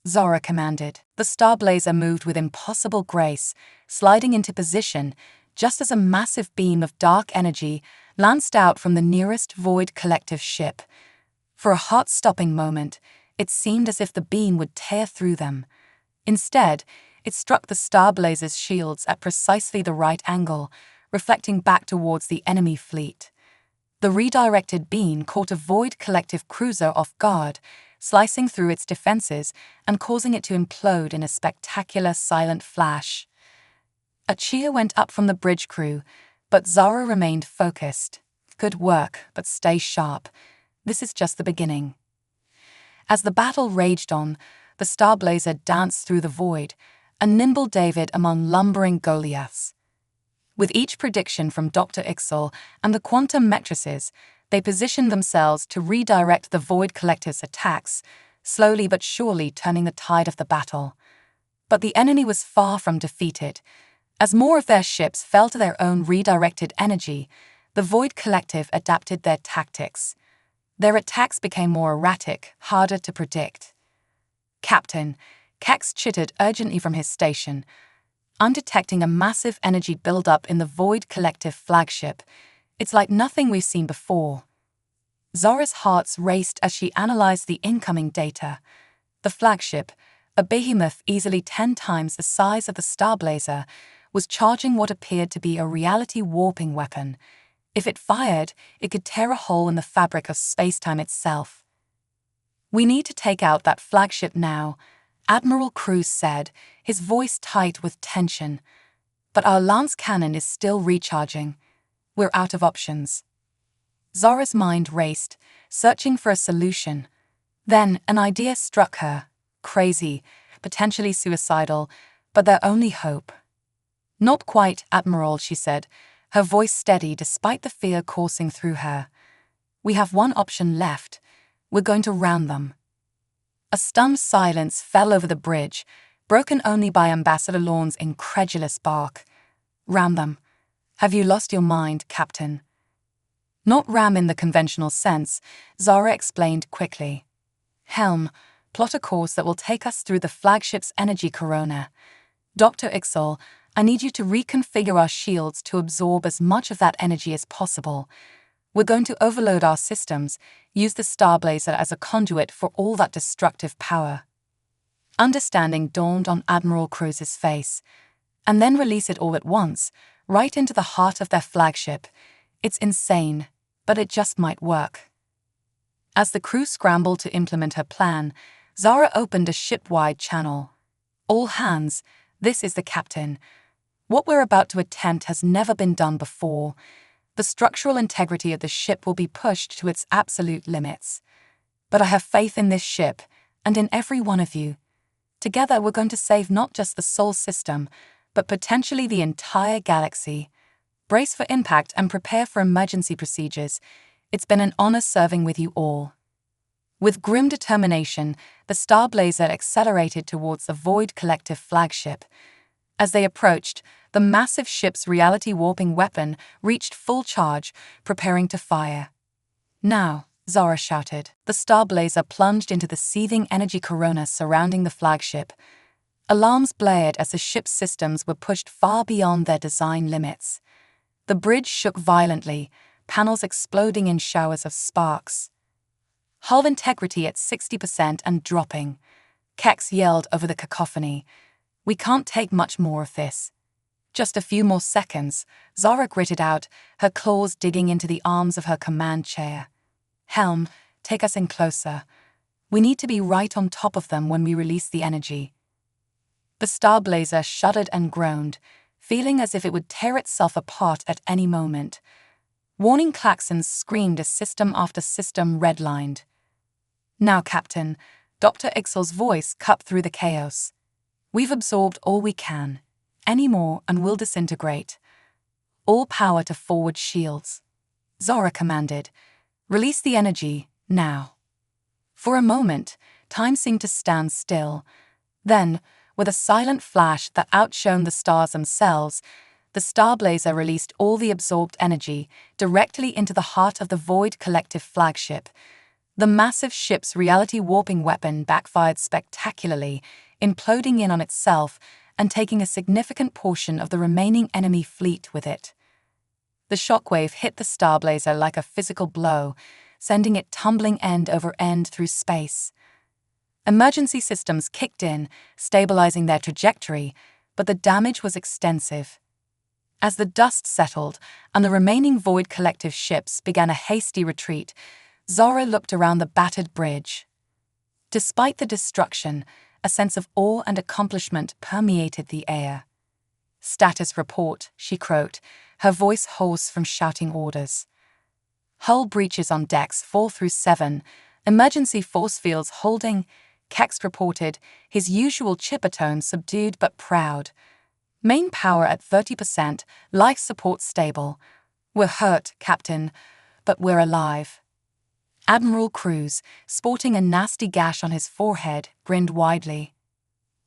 Zara commanded. The Starblazer moved with impossible grace, sliding into position just as a massive beam of dark energy lanced out from the nearest Void Collective ship. For a heart-stopping moment, it seemed as if the beam would tear through them. Instead, it struck the Starblazer's shields at precisely the right angle, reflecting back towards the enemy fleet. The redirected beam caught a Void Collective cruiser off guard, slicing through its defenses and causing it to implode in a spectacular silent flash. A cheer went up from the bridge crew, but Zara remained focused. Good work, but stay sharp. This is just the beginning. As the battle raged on, the Starblazer danced through the void, a nimble David among lumbering Goliaths. With each prediction from Dr. Ixel and the quantum matrices, they positioned themselves to redirect the Void Collective's attacks, slowly but surely turning the tide of the battle. But the enemy was far from defeated. As more of their ships fell to their own redirected energy, the Void Collective adapted their tactics. Their attacks became more erratic, harder to predict. Captain, Kex chittered urgently from his station. I'm detecting a massive energy buildup in the Void Collective flagship. It's like nothing we've seen before. Zara's heart raced as she analyzed the incoming data. The flagship, a behemoth easily 10 times the size of the Starblazer, was charging what appeared to be a reality warping weapon. If it fired, it could tear a hole in the fabric of space-time itself. We need to take out that flagship now, Admiral Cruz said, his voice tight with tension. But our lance cannon is still recharging. We're out of options. Zara's mind raced, searching for a solution. Then an idea struck her. Crazy, potentially suicidal, but their only hope. Not quite, Admiral, she said, her voice steady despite the fear coursing through her. We have one option left. We're going to ram them. A stunned silence fell over the bridge, broken only by Ambassador Lorne's incredulous bark. Ram them. Have you lost your mind, Captain? Not ram in the conventional sense, Zara explained quickly. Helm, plot a course that will take us through the flagship's energy corona. Dr. Ixel, I need you to reconfigure our shields to absorb as much of that energy as possible. We're going to overload our systems, use the Starblazer as a conduit for all that destructive power. Understanding dawned on Admiral Cruz's face, and then release it all at once, right into the heart of their flagship. It's insane, but it just might work. As the crew scrambled to implement her plan, Zara opened a ship-wide channel. All hands, this is the captain. What we're about to attempt has never been done before. The structural integrity of the ship will be pushed to its absolute limits. But I have faith in this ship, and in every one of you. Together we're going to save not just the Sol system, but potentially the entire galaxy. Brace for impact and prepare for emergency procedures. It's been an honor serving with you all. With grim determination, the Starblazer accelerated towards the Void Collective flagship. As they approached, the massive ship's reality-warping weapon reached full charge, preparing to fire. Now, Zara shouted. The Starblazer plunged into the seething energy corona surrounding the flagship. Alarms blared as the ship's systems were pushed far beyond their design limits. The bridge shook violently, panels exploding in showers of sparks. Hull integrity at 60% and dropping. Kex yelled over the cacophony. We can't take much more of this. Just a few more seconds, Zara gritted out, her claws digging into the arms of her command chair. Helm, take us in closer. We need to be right on top of them when we release the energy. The Starblazer shuddered and groaned, feeling as if it would tear itself apart at any moment. Warning klaxons screamed as system after system redlined. Now, Captain, Dr. Ixel's voice cut through the chaos. We've absorbed all we can. anymore and we'll disintegrate. All power to forward shields. Zora commanded. Release the energy, now. For a moment, time seemed to stand still. Then, with a silent flash that outshone the stars themselves, the Starblazer released all the absorbed energy directly into the heart of the Void Collective flagship. The massive ship's reality-warping weapon backfired spectacularly, imploding in on itself and taking a significant portion of the remaining enemy fleet with it. The shockwave hit the Starblazer like a physical blow, sending it tumbling end over end through space. Emergency systems kicked in, stabilizing their trajectory, but the damage was extensive. As the dust settled and the remaining Void Collective ships began a hasty retreat, Zora looked around the battered bridge. Despite the destruction, a sense of awe and accomplishment permeated the air. "Status report," she croaked, her voice hoarse from shouting orders. "Hull breaches on decks 4 through 7, emergency force fields holding," Kex reported, his usual chipper tone subdued but proud. "Main power at 30%, life support stable. We're hurt, Captain, but we're alive." Admiral Cruz, sporting a nasty gash on his forehead, grinned widely.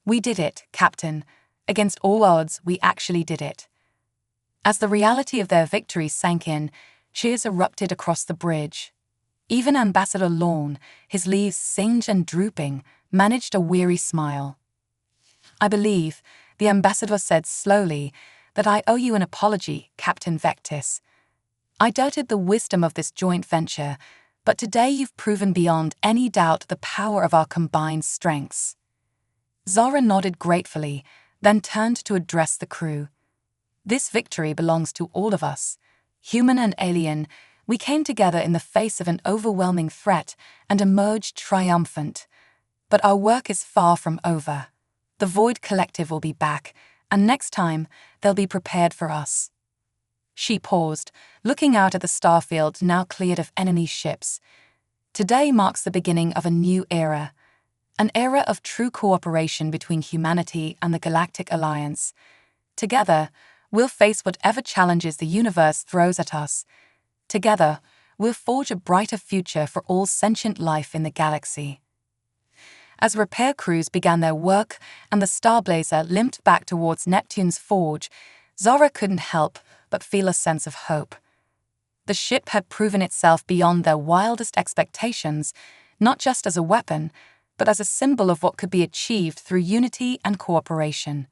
"We did it, Captain. Against all odds, we actually did it." As the reality of their victory sank in, cheers erupted across the bridge. Even Ambassador Lorne, his leaves singed and drooping, managed a weary smile. "I believe," the ambassador said slowly, "that I owe you an apology, Captain Vectis. I doubted the wisdom of this joint venture, but today you've proven beyond any doubt the power of our combined strengths." Zora nodded gratefully, then turned to address the crew. "This victory belongs to all of us. Human and alien, we came together in the face of an overwhelming threat and emerged triumphant. But our work is far from over. The Void Collective will be back, and next time, they'll be prepared for us." She paused, looking out at the starfield now cleared of enemy ships. Today marks the beginning of a new era. An era of true cooperation between humanity and the Galactic Alliance. Together, we'll face whatever challenges the universe throws at us. Together, we'll forge a brighter future for all sentient life in the galaxy. As repair crews began their work and the Starblazer limped back towards Neptune's forge, Zora couldn't help but feel a sense of hope. The ship had proven itself beyond their wildest expectations, not just as a weapon, but as a symbol of what could be achieved through unity and cooperation.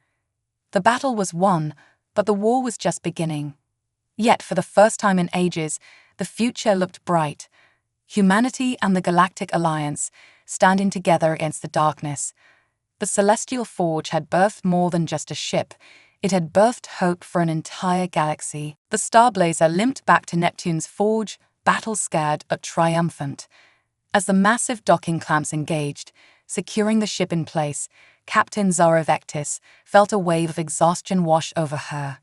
The battle was won, but the war was just beginning. Yet, for the first time in ages, the future looked bright. Humanity and the Galactic Alliance, standing together against the darkness. The Celestial Forge had birthed more than just a ship. It had birthed hope for an entire galaxy. The Starblazer limped back to Neptune's forge, battle-scared but triumphant. As the massive docking clamps engaged, securing the ship in place, Captain Zora Vectis felt a wave of exhaustion wash over her.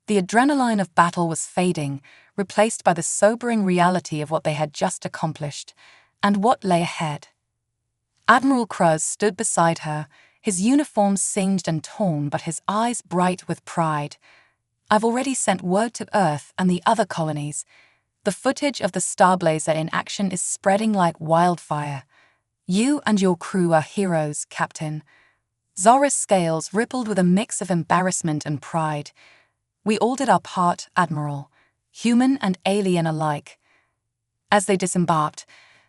The adrenaline of battle was fading, replaced by the sobering reality of what they had just accomplished, and what lay ahead. Admiral Cruz stood beside her, his uniform singed and torn but his eyes bright with pride. "I've already sent word to Earth and the other colonies. The footage of the Starblazer in action is spreading like wildfire. You and your crew are heroes, Captain." Zora's scales rippled with a mix of embarrassment and pride. "We all did our part, Admiral, human and alien alike." As they disembarked,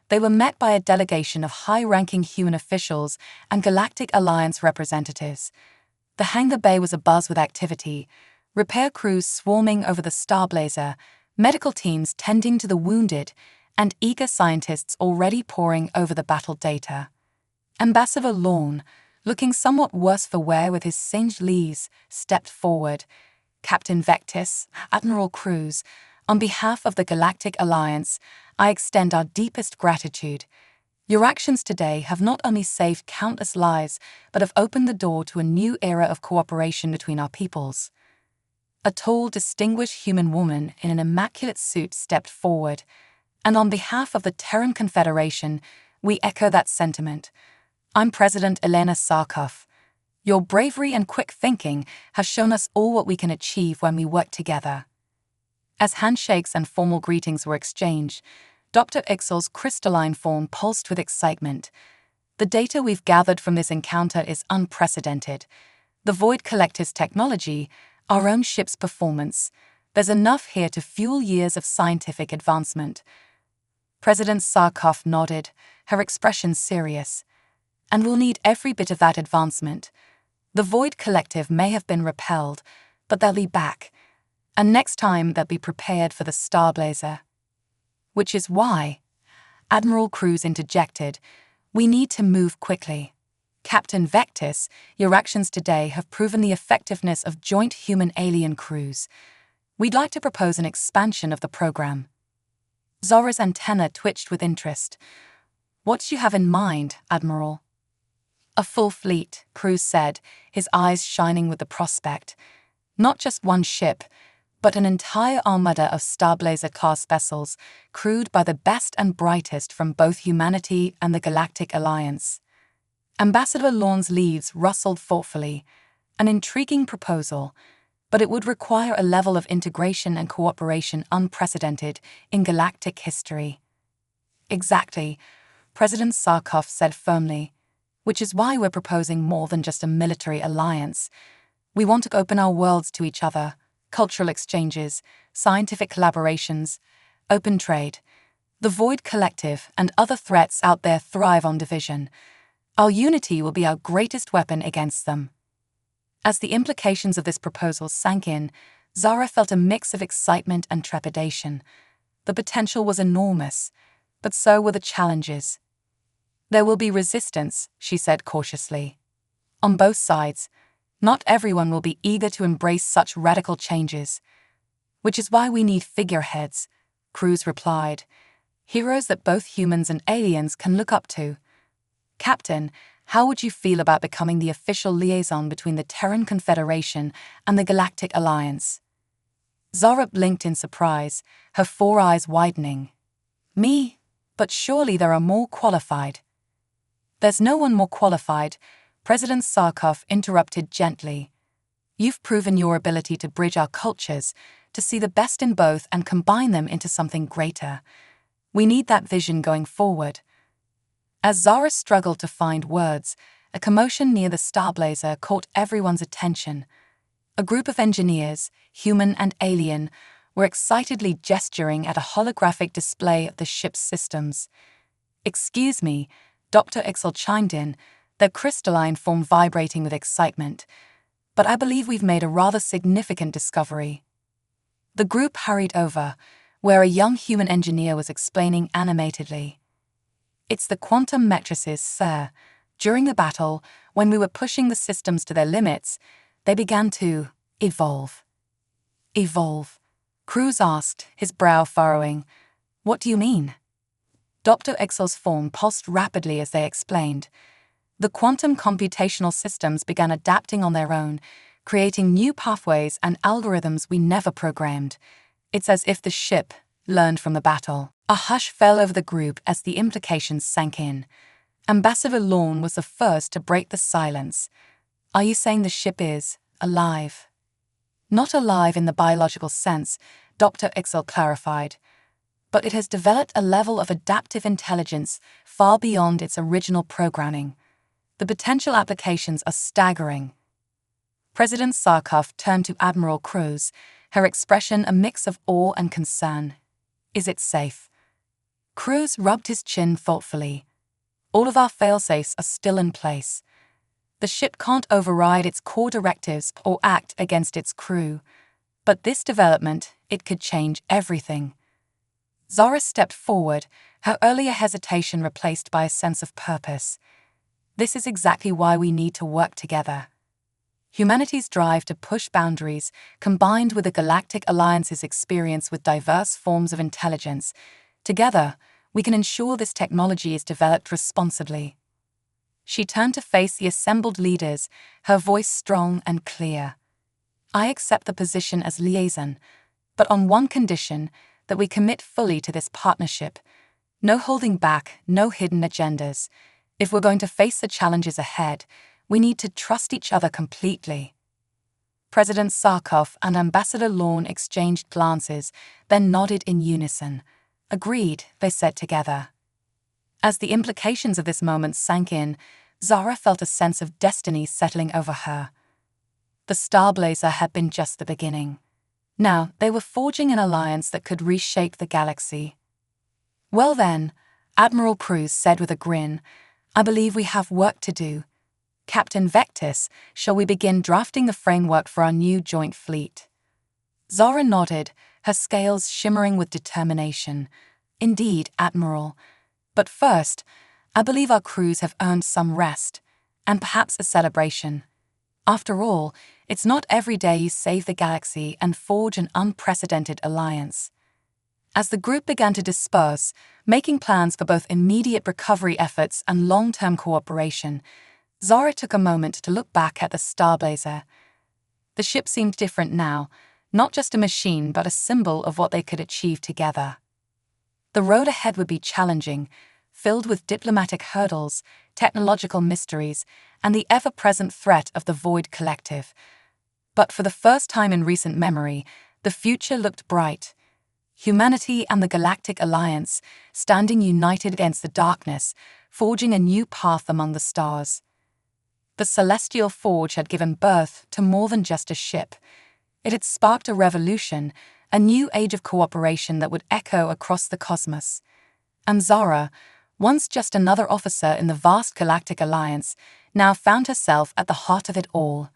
they were met by a delegation of high-ranking human officials and Galactic Alliance representatives. The hangar bay was abuzz with activity, repair crews swarming over the Starblazer, medical teams tending to the wounded, and eager scientists already poring over the battle data. Ambassador Lorne, looking somewhat worse for wear with his singed leaves, stepped forward. "Captain Vectis, Admiral Cruz, on behalf of the Galactic Alliance, I extend our deepest gratitude. Your actions today have not only saved countless lives, but have opened the door to a new era of cooperation between our peoples." A tall, distinguished human woman in an immaculate suit stepped forward. "And on behalf of the Terran Confederation, we echo that sentiment. I'm President Elena Sarkov. Your bravery and quick thinking have shown us all what we can achieve when we work together." As handshakes and formal greetings were exchanged, Dr. Ixel's crystalline form pulsed with excitement. "The data we've gathered from this encounter is unprecedented. The Void Collective's technology, our own ship's performance. There's enough here to fuel years of scientific advancement." President Sarkov nodded, her expression serious. "And we'll need every bit of that advancement. The Void Collective may have been repelled, but they'll be back. And next time they'll be prepared for the Starblazer." "Which is why," Admiral Cruz interjected, "we need to move quickly. Captain Vectis, your actions today have proven the effectiveness of joint human-alien crews. We'd like to propose an expansion of the program." Zora's antenna twitched with interest. "What do you have in mind, Admiral?" "A full fleet," Cruz said, his eyes shining with the prospect. "Not just one ship, but an entire armada of Starblazer-class vessels, crewed by the best and brightest from both humanity and the Galactic Alliance." Ambassador Lorne's leaves rustled thoughtfully. An intriguing proposal, but it would require a level of integration and cooperation unprecedented in galactic history. "Exactly," President Sarkov said firmly, "which is why we're proposing more than just a military alliance. We want to open our worlds to each other, cultural exchanges, scientific collaborations, open trade. The Void Collective and other threats out there thrive on division. Our unity will be our greatest weapon against them." As the implications of this proposal sank in, Zara felt a mix of excitement and trepidation. The potential was enormous, but so were the challenges. "There will be resistance," she said cautiously. "On both sides. Not everyone will be eager to embrace such radical changes." "Which is why we need figureheads," Cruz replied. "Heroes that both humans and aliens can look up to. Captain, how would you feel about becoming the official liaison between the Terran Confederation and the Galactic Alliance?" Zara blinked in surprise, her four eyes widening. "Me? But surely there are more qualified." "There's no one more qualified," President Sarkov interrupted gently. "You've proven your ability to bridge our cultures, to see the best in both and combine them into something greater. We need that vision going forward." As Zara struggled to find words, a commotion near the Starblazer caught everyone's attention. A group of engineers, human and alien, were excitedly gesturing at a holographic display of the ship's systems. "Excuse me," Dr. Ixel chimed in, their crystalline form vibrating with excitement, "but I believe we've made a rather significant discovery." The group hurried over, where a young human engineer was explaining animatedly. "It's the quantum matrices, sir. During the battle, when we were pushing the systems to their limits, they began to evolve." "Evolve?" Cruz asked, his brow furrowing. "What do you mean?" Dr. Ixel's form pulsed rapidly as they explained. "The quantum computational systems began adapting on their own, creating new pathways and algorithms we never programmed. It's as if the ship learned from the battle." A hush fell over the group as the implications sank in. Ambassador Lorne was the first to break the silence. "Are you saying the ship is alive?" "Not alive in the biological sense," Dr. Ixel clarified, "but it has developed a level of adaptive intelligence far beyond its original programming. The potential applications are staggering." President Sarkov turned to Admiral Cruz, her expression a mix of awe and concern. "Is it safe?" Cruz rubbed his chin thoughtfully. "All of our failsafes are still in place. The ship can't override its core directives or act against its crew. But this development, it could change everything." Zara stepped forward, her earlier hesitation replaced by a sense of purpose. "This is exactly why we need to work together." Humanity's drive to push boundaries, combined with the Galactic Alliance's experience with diverse forms of intelligence, together, we can ensure this technology is developed responsibly. She turned to face the assembled leaders, her voice strong and clear. "I accept the position as liaison, but on one condition, that we commit fully to this partnership. No holding back, no hidden agendas. If we're going to face the challenges ahead, We need to trust each other completely." President Sarkov and Ambassador Lorne exchanged glances, then nodded in unison. "Agreed," they said together. As the implications of this moment sank in, Zara felt a sense of destiny settling over her. The Starblazer had been just the beginning. Now they were forging an alliance that could reshape the galaxy. "Well then," Admiral Cruz said with a grin, "I believe we have work to do. Captain Vectis, shall we begin drafting the framework for our new joint fleet?" Zara nodded, her scales shimmering with determination. "Indeed, Admiral. But first, I believe our crews have earned some rest, and perhaps a celebration. After all, it's not every day you save the galaxy and forge an unprecedented alliance." As the group began to disperse, making plans for both immediate recovery efforts and long-term cooperation, Zara took a moment to look back at the Starblazer. The ship seemed different now, not just a machine but a symbol of what they could achieve together. The road ahead would be challenging, filled with diplomatic hurdles, technological mysteries, and the ever-present threat of the Void Collective. But for the first time in recent memory, the future looked bright. Humanity and the Galactic Alliance, standing united against the darkness, forging a new path among the stars. The Celestial Forge had given birth to more than just a ship. It had sparked a revolution, a new age of cooperation that would echo across the cosmos. And Zara, once just another officer in the vast Galactic Alliance, now found herself at the heart of it all.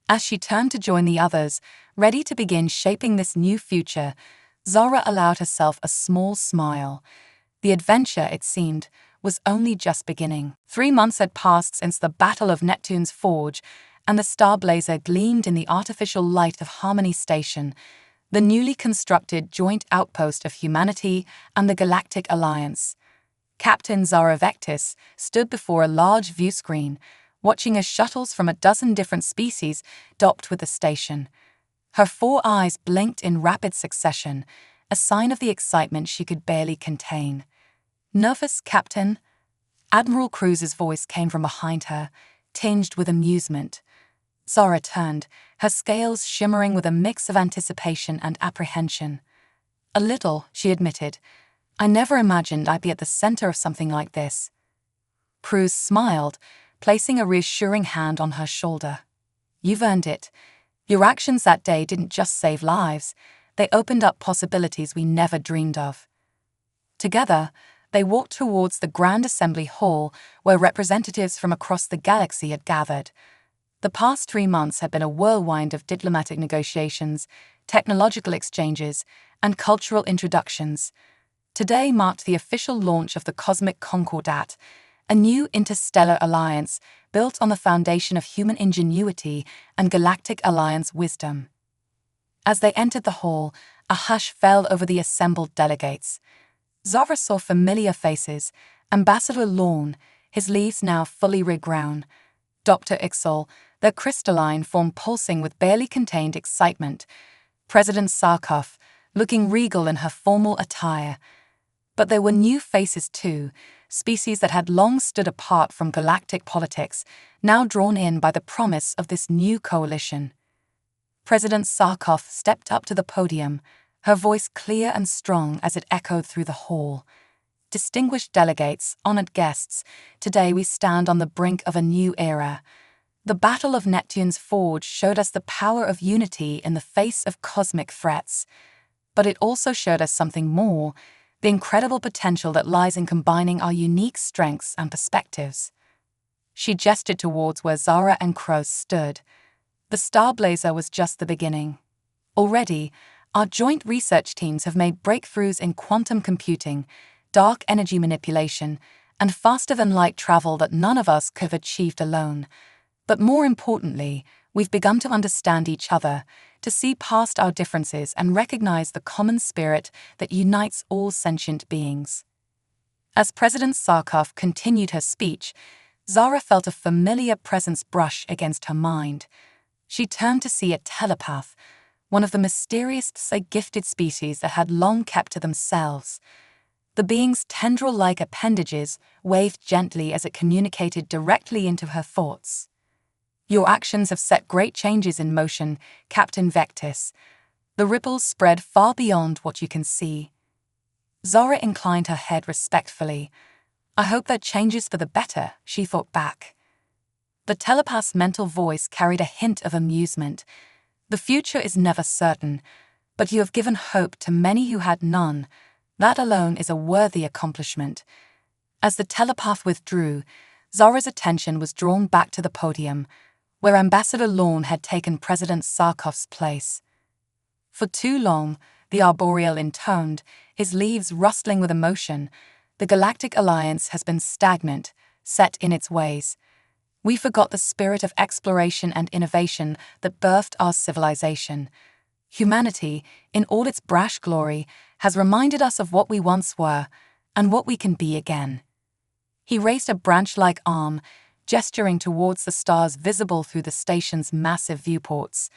As she turned to join the others, ready to begin shaping this new future, Zara allowed herself a small smile. The adventure, it seemed, was only just beginning. 3 months had passed since the Battle of Neptune's Forge, and the Starblazer gleamed in the artificial light of Harmony Station, the newly constructed joint outpost of humanity and the Galactic Alliance. Captain Zara Vectis stood before a large view screen, watching as shuttles from a dozen different species docked with the station. Her 4 eyes blinked in rapid succession, a sign of the excitement she could barely contain. "Nervous, Captain?" Admiral Cruz's voice came from behind her, tinged with amusement. Zara turned, her scales shimmering with a mix of anticipation and apprehension. "A little," she admitted. "I never imagined I'd be at the center of something like this." Cruz smiled, placing a reassuring hand on her shoulder. "You've earned it. Your actions that day didn't just save lives, they opened up possibilities we never dreamed of." Together, they walked towards the Grand Assembly Hall where representatives from across the galaxy had gathered. The past 3 months had been a whirlwind of diplomatic negotiations, technological exchanges, and cultural introductions. Today marked the official launch of the Cosmic Concordat, a new interstellar alliance built on the foundation of human ingenuity and Galactic Alliance wisdom. As they entered the hall, a hush fell over the assembled delegates. Zara saw familiar faces: Ambassador Lorne, his leaves now fully regrown; Dr. Ixol, their crystalline form pulsing with barely contained excitement; President Sarkov, looking regal in her formal attire. But there were new faces too, species that had long stood apart from galactic politics, now drawn in by the promise of this new coalition. President Sarkov stepped up to the podium, her voice clear and strong as it echoed through the hall. "Distinguished delegates, honored guests, today we stand on the brink of a new era. The Battle of Neptune's Forge showed us the power of unity in the face of cosmic threats. But it also showed us something more, the incredible potential that lies in combining our unique strengths and perspectives." She gestured towards where Zara and Crows stood. The Starblazer was just the beginning. Already, our joint research teams have made breakthroughs in quantum computing, dark energy manipulation, and faster-than-light travel that none of us could have achieved alone. But more importantly, we've begun to understand each other, to see past our differences and recognize the common spirit that unites all sentient beings. As President Sarkov continued her speech, Zara felt a familiar presence brush against her mind. She turned to see a telepath, one of the mysterious, gifted species that had long kept to themselves. The being's tendril-like appendages waved gently as it communicated directly into her thoughts. Your actions have set great changes in motion, Captain Vectis. The ripples spread far beyond what you can see. Zara inclined her head respectfully. I hope that changes for the better, she thought back. The telepath's mental voice carried a hint of amusement. The future is never certain, but you have given hope to many who had none. That alone is a worthy accomplishment. As the telepath withdrew, Zara's attention was drawn back to the podium, where Ambassador Lorne had taken President Sarkov's place. For too long, the arboreal intoned, his leaves rustling with emotion, the Galactic Alliance has been stagnant, set in its ways. We forgot the spirit of exploration and innovation that birthed our civilization. Humanity, in all its brash glory, has reminded us of what we once were and what we can be again. He raised a branch-like arm, gesturing towards the stars visible through the station's massive viewports.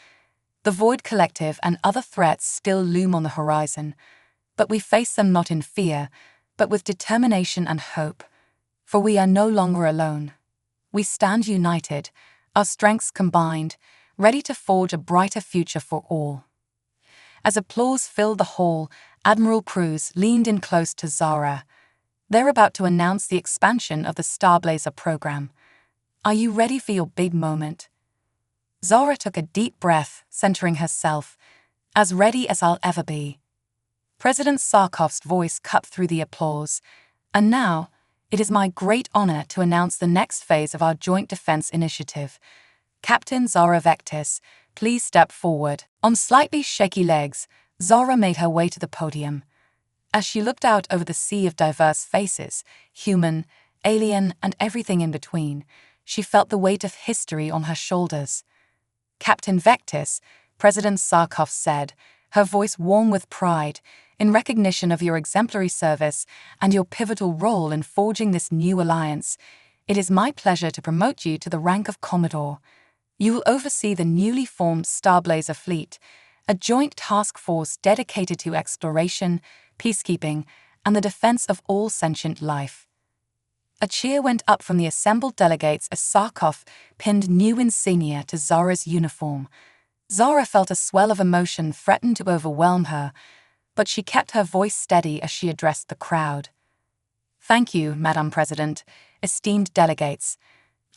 The Void Collective and other threats still loom on the horizon, but we face them not in fear, but with determination and hope. For we are no longer alone. We stand united, our strengths combined, ready to forge a brighter future for all. As applause filled the hall, Admiral Cruz leaned in close to Zara. They're about to announce the expansion of the Starblazer program. Are you ready for your big moment? Zara took a deep breath, centering herself. As ready as I'll ever be. President Sarkov's voice cut through the applause. And now, it is my great honor to announce the next phase of our joint defense initiative. Captain Zara Vectis, please step forward. On slightly shaky legs, Zara made her way to the podium. As she looked out over the sea of diverse faces, human, alien, and everything in between, she felt the weight of history on her shoulders. Captain Vectis, President Sarkov said, her voice warm with pride, in recognition of your exemplary service and your pivotal role in forging this new alliance, it is my pleasure to promote you to the rank of Commodore. You will oversee the newly formed Starblazer fleet, a joint task force dedicated to exploration, peacekeeping, and the defense of all sentient life. A cheer went up from the assembled delegates as Sarkov pinned new insignia to Zara's uniform. Zara felt a swell of emotion threaten to overwhelm her, but she kept her voice steady as she addressed the crowd. Thank you, Madam President, esteemed delegates.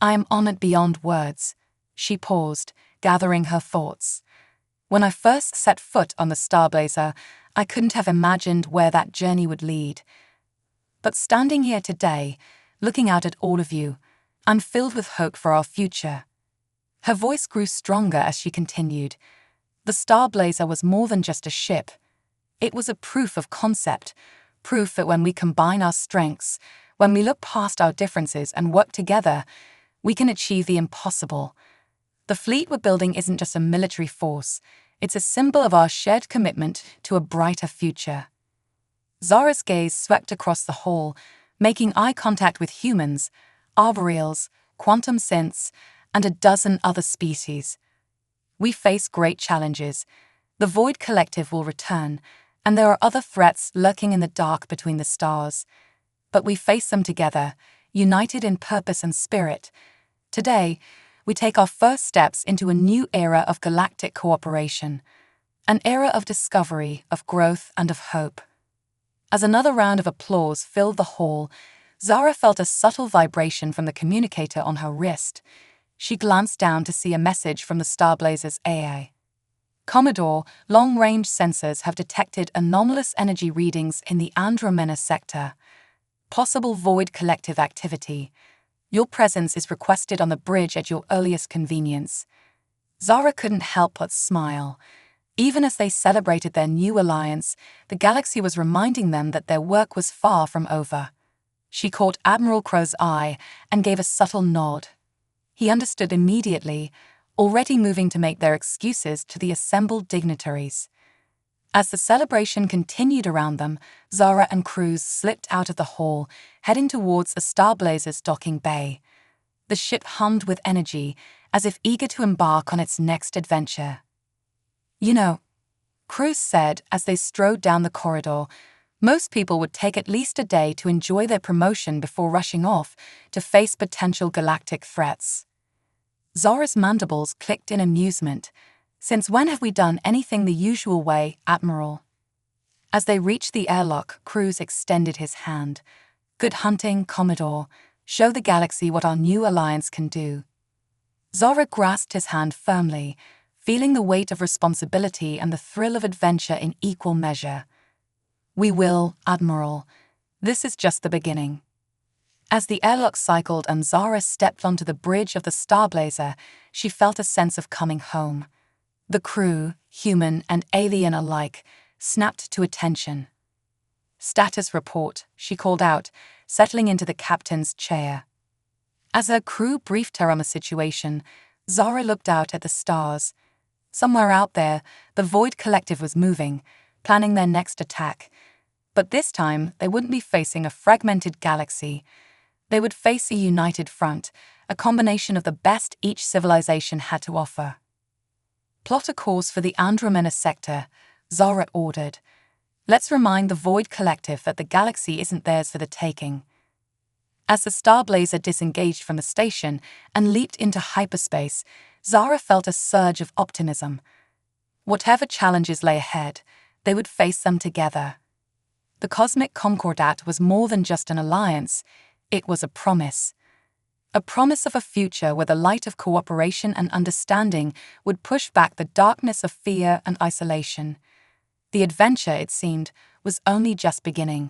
I am honored beyond words. She paused, gathering her thoughts. When I first set foot on the Starblazer, I couldn't have imagined where that journey would lead. But standing here today, looking out at all of you, I'm filled with hope for our future. Her voice grew stronger as she continued. The Starblazer was more than just a ship. It was a proof of concept, proof that when we combine our strengths, when we look past our differences and work together, we can achieve the impossible. The fleet we're building isn't just a military force, it's a symbol of our shared commitment to a brighter future. Zara's gaze swept across the hall, making eye contact with humans, arboreals, quantum synths, and a dozen other species. We face great challenges. The Void Collective will return, and there are other threats lurking in the dark between the stars. But we face them together, united in purpose and spirit. Today, we take our first steps into a new era of galactic cooperation, an era of discovery, of growth, and of hope. As another round of applause filled the hall, Zara felt a subtle vibration from the communicator on her wrist. She glanced down to see a message from the Starblazer's AI. Commodore, long-range sensors have detected anomalous energy readings in the Andromeda sector. Possible Void Collective activity. Your presence is requested on the bridge at your earliest convenience. Zara couldn't help but smile. Even as they celebrated their new alliance, the galaxy was reminding them that their work was far from over. She caught Admiral Crow's eye and gave a subtle nod. He understood immediately, already moving to make their excuses to the assembled dignitaries. As the celebration continued around them, Zara and Cruz slipped out of the hall, heading towards the Starblazer's docking bay. The ship hummed with energy, as if eager to embark on its next adventure. You know, Cruz said as they strode down the corridor, Most people would take at least a day to enjoy their promotion before rushing off to face potential galactic threats. Zora's mandibles clicked in amusement. Since when have we done anything the usual way, Admiral? As they reached the airlock, Cruz extended his hand. Good hunting, Commodore. Show the galaxy what our new alliance can do. Zora grasped his hand firmly, feeling the weight of responsibility and the thrill of adventure in equal measure. We will, Admiral. This is just the beginning. As the airlock cycled and Zara stepped onto the bridge of the Starblazer, she felt a sense of coming home. The crew, human and alien alike, snapped to attention. Status report, she called out, settling into the captain's chair. As her crew briefed her on the situation, Zara looked out at the stars. Somewhere out there, the Void Collective was moving, planning their next attack. But this time, they wouldn't be facing a fragmented galaxy. They would face a united front, a combination of the best each civilization had to offer. Plot a course for the Andromeda sector, Zara ordered. Let's remind the Void Collective that the galaxy isn't theirs for the taking. As the Starblazer disengaged from the station and leaped into hyperspace, Zara felt a surge of optimism. Whatever challenges lay ahead, they would face them together. The Cosmic Concordat was more than just an alliance, it was a promise. A promise of a future where the light of cooperation and understanding would push back the darkness of fear and isolation. The adventure, it seemed, was only just beginning.